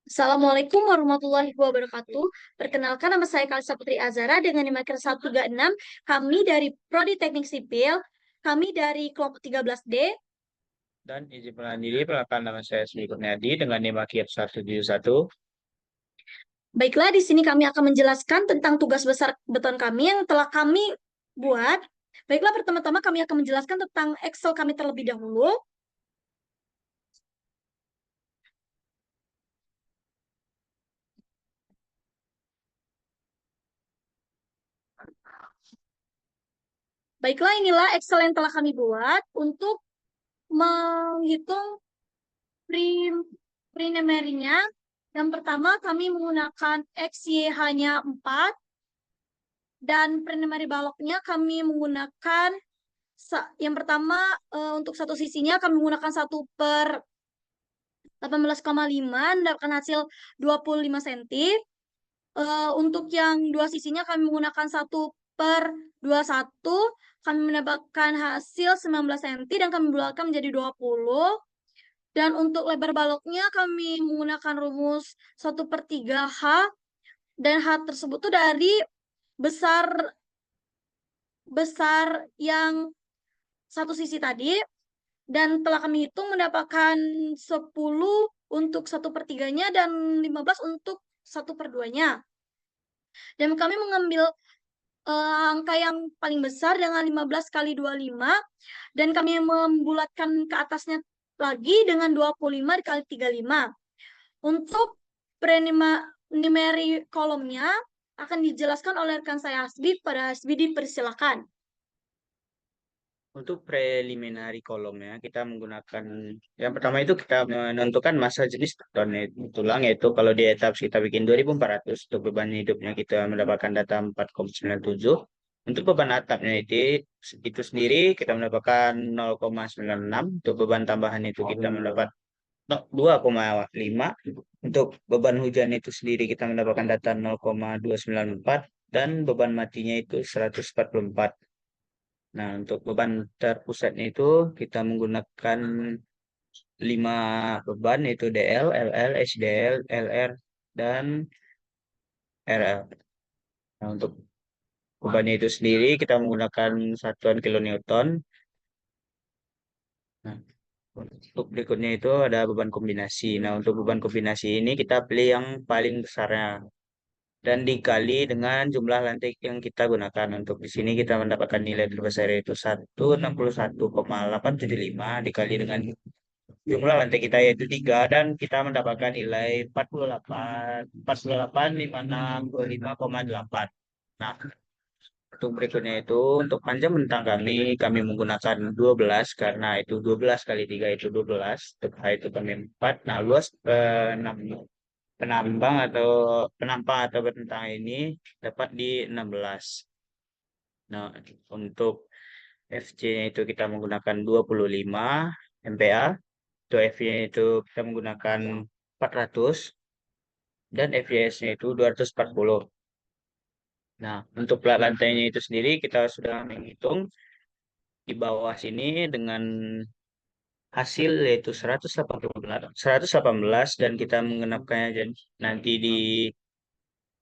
Assalamualaikum warahmatullahi wabarakatuh. Perkenalkan nama saya Kalisa Putri Azara dengan NIM 136. Kami dari Prodi Teknik Sipil. Kami dari kelompok 13D. Dan izin perkenalan diri, perkenalkan nama saya Sri Kurniadi dengan NIM 171. Baiklah, di sini kami akan menjelaskan tentang tugas besar beton kami yang telah kami buat. Baiklah, pertama-tama kami akan menjelaskan tentang Excel kami terlebih dahulu. Baiklah, inilah Excel yang telah kami buat untuk menghitung primernya. Yang pertama kami menggunakan XY hanya 4 dan primary baloknya kami menggunakan yang pertama untuk satu sisinya kami menggunakan 1/18,5 mendapatkan hasil 25 cm. Untuk yang dua sisinya kami menggunakan 1/21 kami mendapatkan hasil 19 cm dan kami bulatkan menjadi 20. Dan untuk lebar baloknya kami menggunakan rumus 1/3 H, dan H tersebut tuh dari besar besar yang satu sisi tadi, dan telah kami hitung mendapatkan 10 untuk 1/3-nya dan 15 untuk 1/2-nya. Dan kami mengambil angka yang paling besar dengan 15 kali 25, dan kami membulatkan ke atasnya lagi dengan 25 dikali 35. Untuk primary kolomnya akan dijelaskan oleh rekan saya Hasbi. Pada Hasbi dipersilakan. Untuk preliminary kolomnya, kita menggunakan yang pertama itu kita menentukan massa jenis beton tulang, yaitu kalau di etap kita bikin 2400 untuk beban hidupnya kita mendapatkan data 4,97. Untuk beban atapnya itu sendiri kita mendapatkan 0,96. Untuk beban tambahan itu kita mendapat 2,5. Untuk beban hujan itu sendiri kita mendapatkan data 0,294 dan beban matinya itu 144. Nah, untuk beban terpusatnya itu kita menggunakan 5 beban, yaitu DL, LL, HDL, LR, dan RL. Nah, untuk bebannya itu sendiri kita menggunakan satuan kilonewton. Nah, untuk berikutnya itu ada beban kombinasi. Nah, untuk beban kombinasi ini kita pilih yang paling besarnya dan dikali dengan jumlah lantai yang kita gunakan. Untuk di sini kita mendapatkan nilai terbesar yaitu 161,875 dikali dengan jumlah lantai kita yaitu 3, dan kita mendapatkan nilai 48,5625,8. Nah, untuk berikutnya itu untuk panjang bentang kami menggunakan 12 karena itu 12 kali 3 itu 12. Untuk H itu kami 4. Nah, luas penampang atau bentang ini dapat di 16. Nah, untuk FC-nya itu kita menggunakan 25 MPa. Untuk FY-nya itu kita menggunakan 400 dan FYS-nya itu 240. Nah, untuk plat lantainya itu sendiri kita sudah menghitung di bawah sini dengan hasil yaitu 118 dan kita mengenapkannya jadi nanti di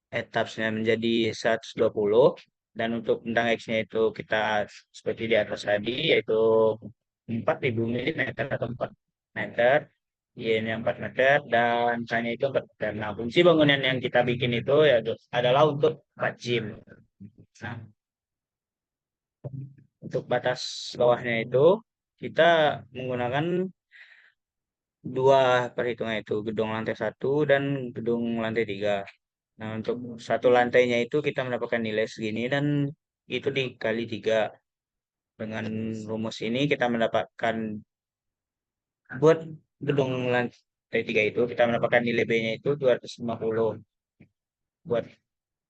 etapnya menjadi 120. Dan untuk bentang X-nya itu kita seperti di atas tadi yaitu 4.000 mm atau 4 meter. Y-nya 4 meter dan K-nya itu 4 meter. Nah, fungsi bangunan yang kita bikin itu ya adalah untuk 4 gym. Nah, untuk batas bawahnya itu kita menggunakan dua perhitungan, itu gedung lantai 1 dan gedung lantai 3. Nah, untuk satu lantainya itu kita mendapatkan nilai segini dan itu dikali 3. Dengan rumus ini kita mendapatkan buat gedung lantai 3 itu kita mendapatkan nilai B-nya itu 250. Buat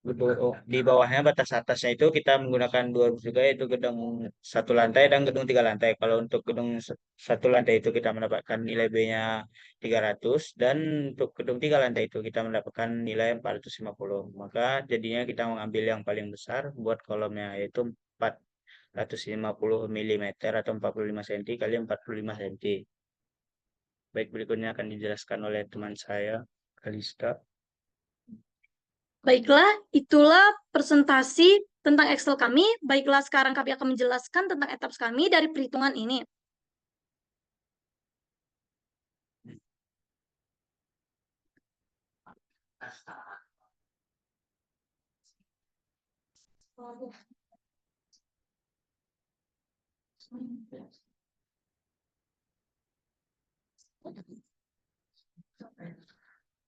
gedung di bawahnya batas atasnya itu kita menggunakan dua rumus juga, yaitu gedung satu lantai dan gedung 3 lantai. Kalau untuk gedung satu lantai itu kita mendapatkan nilai B-nya 300 dan untuk gedung 3 lantai itu kita mendapatkan nilai 450. Maka jadinya kita mengambil yang paling besar buat kolomnya yaitu 450 mm atau 45 cm kali 45 cm. Baik, berikutnya akan dijelaskan oleh teman saya, Kalista. Baiklah, itulah presentasi tentang Excel kami. Baiklah, sekarang kami akan menjelaskan tentang etaps kami dari perhitungan ini.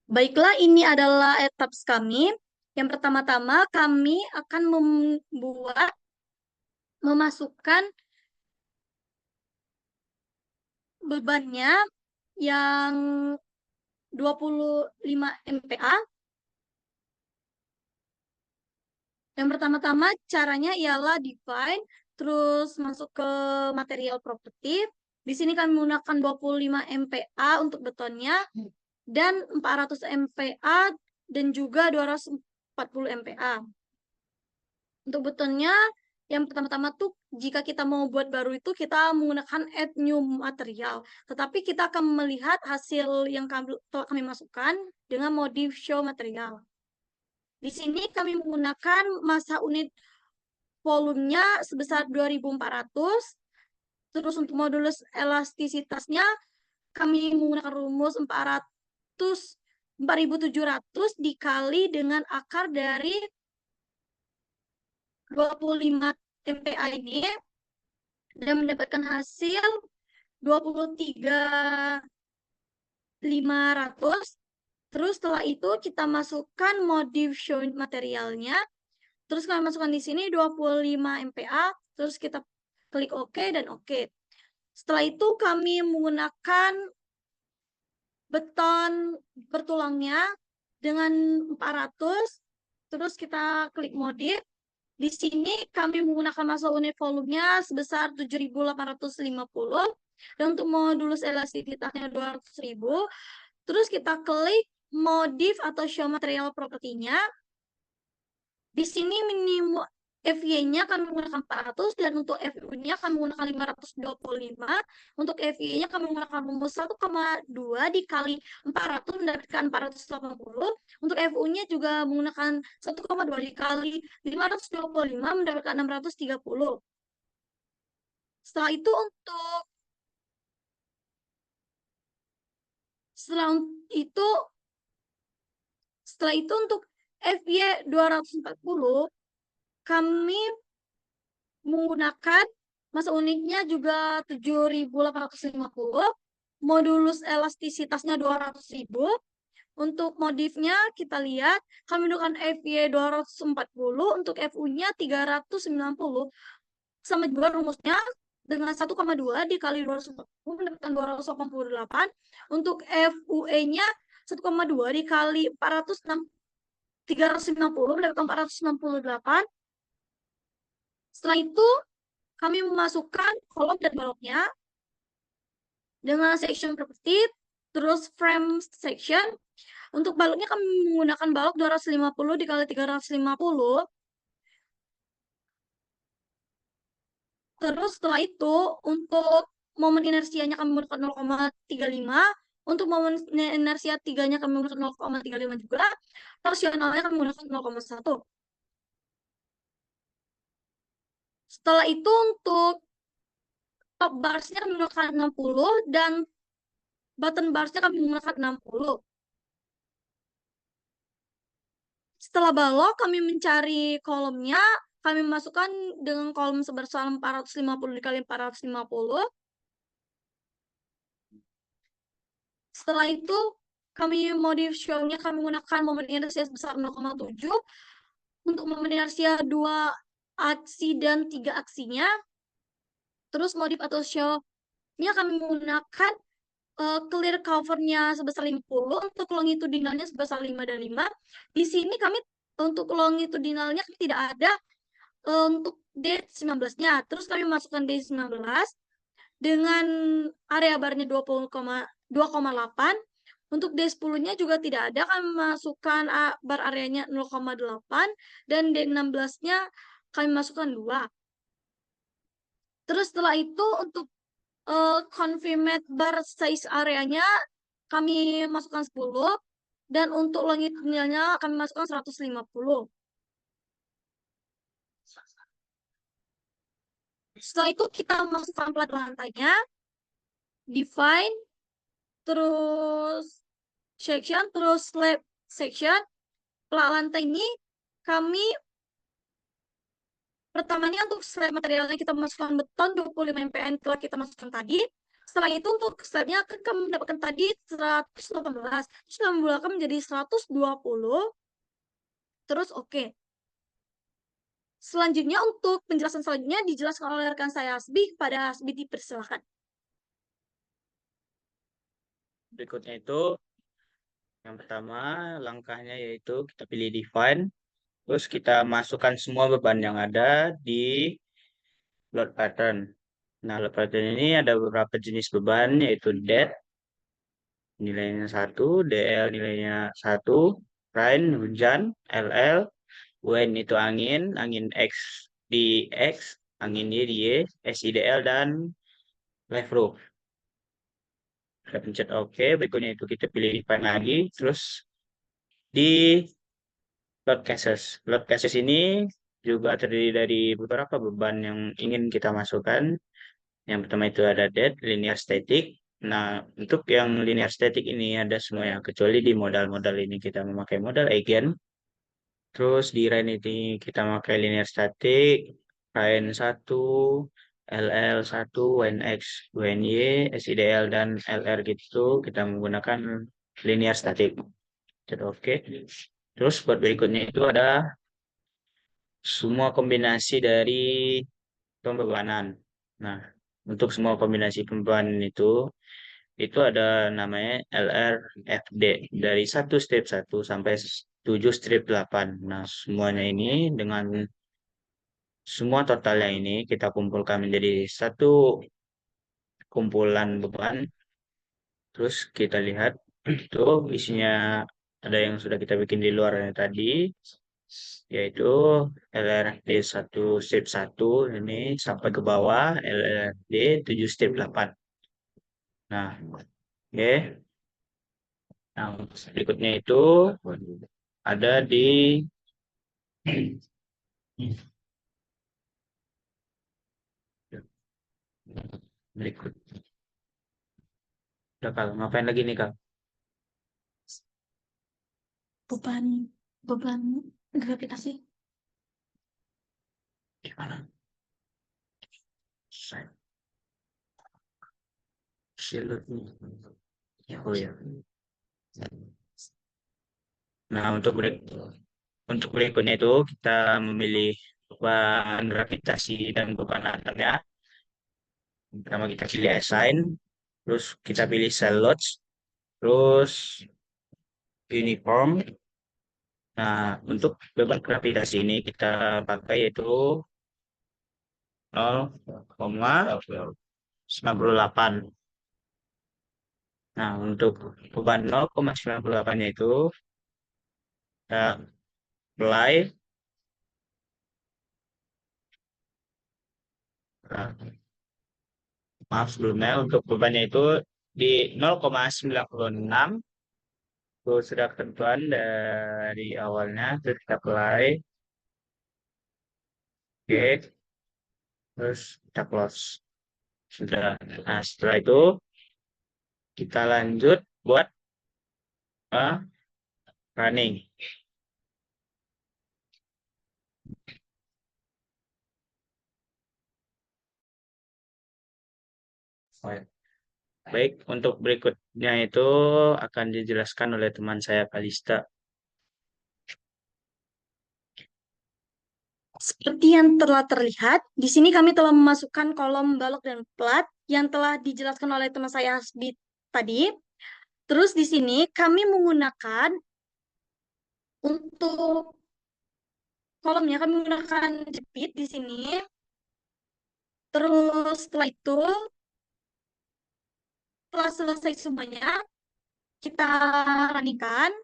Baiklah, ini adalah etaps kami. Yang pertama-tama, kami akan memasukkan bebannya yang 25 MPa. Yang pertama-tama caranya ialah define, terus masuk ke material property. Di sini kami menggunakan 25 MPa untuk betonnya dan 400 MPa dan juga 240 MPa. Untuk betonnya, yang pertama-tama tuh jika kita mau buat baru itu kita menggunakan add new material. Tetapi kita akan melihat hasil yang telah kami masukkan dengan modif show material. Di sini kami menggunakan massa unit volumenya sebesar 2400. Terus untuk modulus elastisitasnya kami menggunakan rumus 4700 dikali dengan akar dari 25 MPa ini dan mendapatkan hasil 23.500. Terus setelah itu kita masukkan modif show materialnya. Terus kami masukkan di sini 25 MPa. Terus kita klik OK dan OK. Setelah itu kami menggunakan beton bertulangnya dengan 400. Terus kita klik modif. Di sini kami menggunakan massa unit volumenya sebesar 7.850. Dan untuk modulus elastisitasnya 200.000. Terus kita klik modif atau show material property-nya. Di sini minimum FY-nya kami menggunakan 400 dan untuk FU-nya kami menggunakan 525. Untuk FY-nya kami menggunakan rumus 1,2 dikali 400 mendapatkan 480. Untuk FU-nya juga menggunakan 1,2 dikali 525 mendapatkan 630. Setelah itu untuk setelah itu untuk FY 240 kami menggunakan massa unitnya juga 7.850, modulus elastisitasnya 200.000. Untuk modifnya kita lihat kami menggunakan FY 240, untuk FU-nya 390. Sama juga rumusnya dengan 1,2 dikali 240 mendapatkan 288. Untuk FUE-nya 1,2 dikali 390 mendapatkan 468. Setelah itu kami memasukkan kolom dan baloknya dengan section property, terus frame section. Untuk baloknya kami menggunakan balok 250 dikali 350. Terus setelah itu untuk momen inersianya kami menggunakan 0,35. Untuk momen inersia 3-nya kami menggunakan 0,35 juga. Torsionalnya kami menggunakan 0,1. Setelah itu untuk top barsnya kami menggunakan 60 dan button barsnya kami menggunakan 60. Setelah balok kami mencari kolomnya, kami masukkan dengan kolom sebesar 450 dikali 450. Setelah itu kami modif show-nya, kami menggunakan momen inersia sebesar 0,7. Untuk momen inersia 2 aksi dan 3 aksinya. Terus modif atau show-nya kami menggunakan clear cover-nya sebesar 50. Untuk longitudinalnya sebesar 5 dan 5. Di sini kami untuk longitudinalnya tidak ada untuk D19-nya. Terus kami masukkan D19 dengan area barnya 2,8. Untuk D10-nya juga tidak ada, kami masukkan bar areanya 0,8 dan D16-nya kami masukkan 2. Terus setelah itu untuk confirmate bar size areanya kami masukkan 10 dan untuk longitudinalnya kami masukkan 150. Setelah itu kita masukkan plat lantainya, define, terus section, terus slab section. Plat lantai ini kami pertamanya untuk slab materialnya kita masukkan beton 25 mPn telah kita masukkan tadi. Setelah itu untuk slabnya kan kami mendapatkan tadi 118. Terus kami bulatkan menjadi 120. Terus oke. Selanjutnya untuk penjelasan selanjutnya dijelaskan oleh rekan saya Hasbi. Pada Hasbi dipersilakan. Berikutnya itu yang pertama langkahnya yaitu kita pilih define, terus kita masukkan semua beban yang ada di load pattern. Nah, load pattern ini ada beberapa jenis beban yaitu dead nilainya 1, DL nilainya 1, rain hujan, LL, wind itu angin, angin X di X, angin Y di Y, SIDL dan live roof. Kita pencet OK, berikutnya itu kita pilih define lagi, terus di load cases. Load cases ini juga terdiri dari beberapa beban yang ingin kita masukkan. Yang pertama itu ada dead, linear static. Nah, untuk yang linear static ini ada semua yang kecuali di modal-modal ini kita memakai modal eigen. Terus di rain ini kita memakai linear static, rain 1, LL1, WNX, WNY, SIDL, dan LR gitu. Kita menggunakan linear static. Jadi, oke. Terus buat berikutnya itu ada semua kombinasi dari pembebanan. Nah, untuk semua kombinasi pembebanan itu ada namanya LRFD dari 1 strip 1 sampai 7 strip 8. Nah, semuanya ini dengan semua totalnya ini kita kumpulkan menjadi satu kumpulan beban. Terus kita lihat itu isinya ada yang sudah kita bikin di luarnya tadi, yaitu LRD 1 strip 1 ini sampai ke bawah LRD 7 strip 8. Nah, oke. Nah, berikutnya itu ada di berikut. Udah, Kak, ngapain lagi nih, Kak? Beban beban gravitasi. Gimana? Silut. Oh ya. Nah, untuk berikutnya itu kita memilih beban gravitasi dan beban atasnya. Pertama kita pilih assign, terus kita pilih cell loads, terus uniform. Nah, untuk beban gravitasi ini kita pakai yaitu 0,98. Nah, untuk beban 0,98-nya itu kita apply. Nah, maaf sebelumnya untuk bebannya itu di 0,96. Itu sudah ketentuan dari awalnya, terus kita apply. Oke, terus kita close. Sudah. Nah, setelah itu kita lanjut buat running. Baik, untuk berikutnya itu akan dijelaskan oleh teman saya Kalista. Seperti yang telah terlihat, di sini kami telah memasukkan kolom balok dan plat yang telah dijelaskan oleh teman saya Hasbi tadi. Terus di sini kami menggunakan untuk kolomnya kami menggunakan jepit di sini. Terus setelah itu, setelah selesai semuanya, kita rapikan.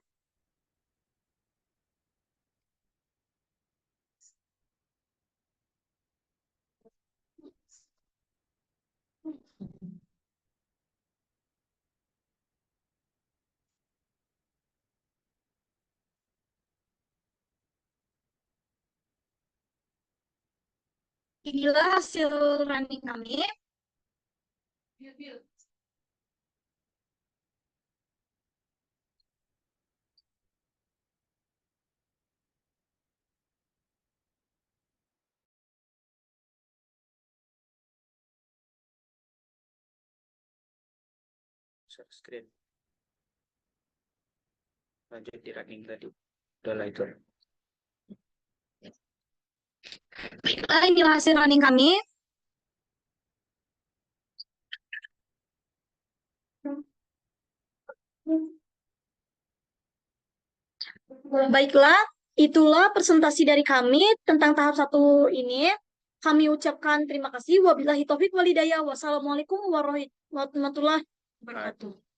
Inilah hasil running kami. Share screen. Lanjut di running tadi. Udahlah itu. Baiklah, inilah hasil running kami. Baiklah, itulah presentasi dari kami tentang tahap 1 ini. Kami ucapkan terima kasih. Wabillahi taufik walhidayah. Wassalamualaikum warahmatullahi wabarakatuh.